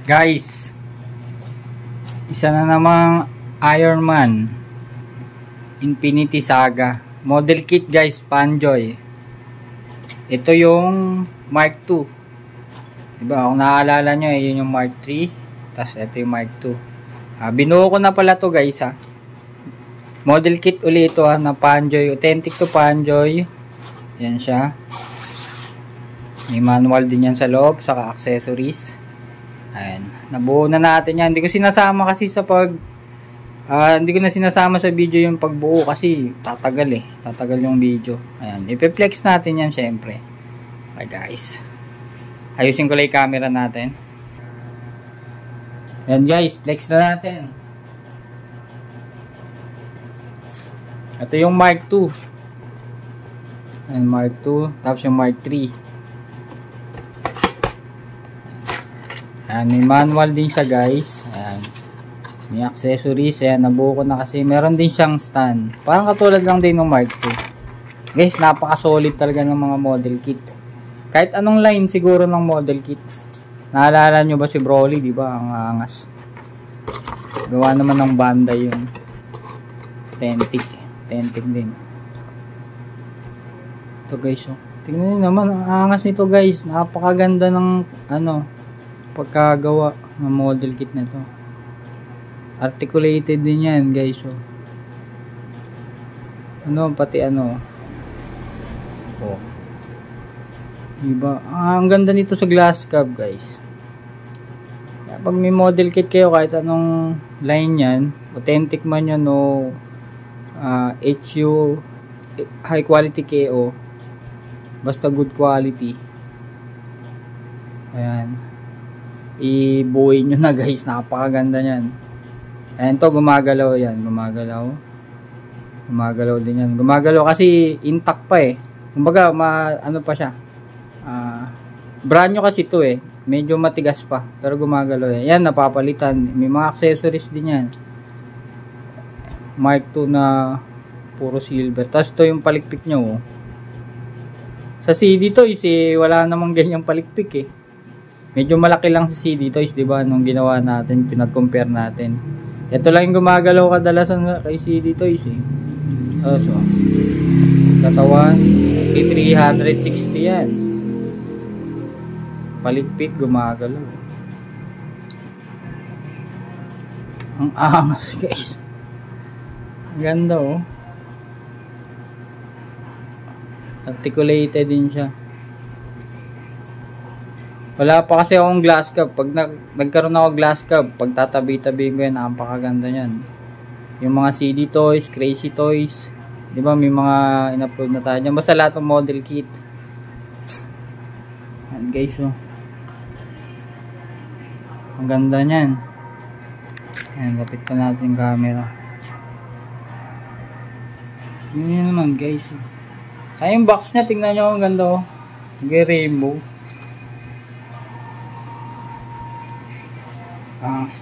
Guys, isa na namang Iron Man Infinity Saga model kit guys, Panjoy. Ito yung Mark II, diba? Kung naaalala nyo, yun yung Mark III, tapos ito yung Mark II. Binuo ko na pala to guys, model kit ulit ito na Panjoy, authentic to Panjoy. Yan siya, may manual din yan sa loob, saka accessories. Ayan, nabuo na natin yan. Hindi ko sinasama kasi sa hindi ko na sinasama sa video yung pagbuo kasi tatagal tatagal yung video. Ayan, ipe-flex natin yan syempre. Okay guys, ayusin ko lang yung camera natin. Ayan guys, flex na natin. Ito yung Mark II. Ayan, Mark II, tapos yung Mark III. Ayan, may manual din siya guys. Ayan, may accessories. Ayan, nabuo ko na kasi meron din siyang stand. Parang katulad lang din ng Mark II. Guys, napaka-solid talaga ng mga model kit. Kahit anong line siguro ng model kit. Naalala nyo ba si Broly, di ba? Ang angas. Gawa naman ng Bandai yun. Authentic. Authentic din. Ito guys, oh. Tingnan nyo naman, ang angas nito guys. Napakaganda ng pagkagawa ng model kit na to. Articulated din yan guys, oh. Pati oh, diba? Ang ganda nito sa glass cap guys. Pag may model kit kayo, kahit anong line yan, authentic man yan o HU, high quality KO, basta good quality, ayan, ibuuin nyo na guys. Napakaganda nyan. Ayan to, gumagalaw yan. Gumagalaw din yan. Gumagalaw kasi intact pa kumbaga ano pa siya, brand new kasi to medyo matigas pa, pero gumagalaw yan. Napapalitan. May mga accessories din yan. Mark II na puro silver. Tapos to yung palikpik nyo, sa CD Toys wala namang ganyang palikpik Medyo malaki lang sa CD Toys, diba? Nung ginawa natin, pinag-compare natin. Ito lang yung gumagalaw kadalasan kay CD Toys So, katawan, 360 yan. Palikpik, gumagalaw. Ang angas guys. Ang ganda Articulated din siya. Wala pa kasi akong glass cap. Pag nagkaroon ako glass cap, pag tatabi-tabi ko yan, napakaganda yan. Yung mga CD Toys, Crazy Toys, di ba, may mga in-upload na tayo dyan. Basta lahat ng model kit. Yan guys, ang ganda nyan. Ayan, lapit pa natin yung camera. Tingnan nyo naman guys. Ay, yung box nya, tingnan nyo, ang ganda rainbow.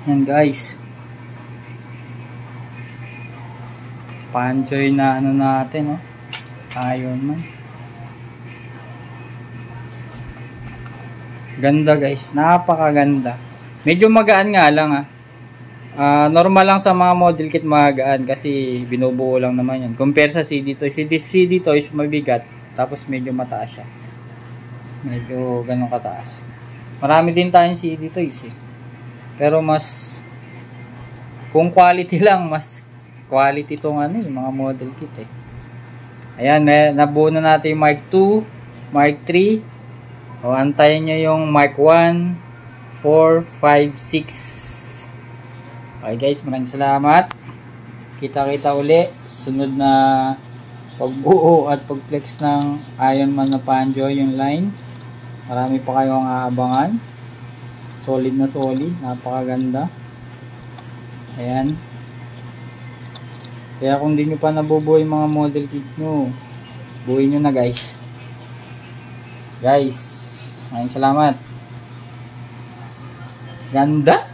Yan guys, Panjoy na natin Iron Man. Ganda guys, napakaganda. Medyo magaan nga lang normal lang sa mga model kit, magaan kasi binubuo lang naman yan. Compare sa CD Toys, CD Toys mabigat, tapos medyo mataas siya. Medyo ganun kataas. Marami din tayong CD Toys pero mas, kung quality lang, mas quality itong yung mga model kit Ayan, nabuo na natin yung Mark II, Mark III. Antayin nyo yung Mark I, 4, 5, 6. Okay guys, maraming salamat. Kita-kita uli sunod na pagbuo at pagflex ng Iron Man na Panjoy yung line. Marami pa kayong aabangan. Solid na solid, napakaganda. Ayan. Kaya kung di nyo pa nabubuo yung mga model kit nyo, buuin nyo na guys. Guys, maraming salamat. Ganda.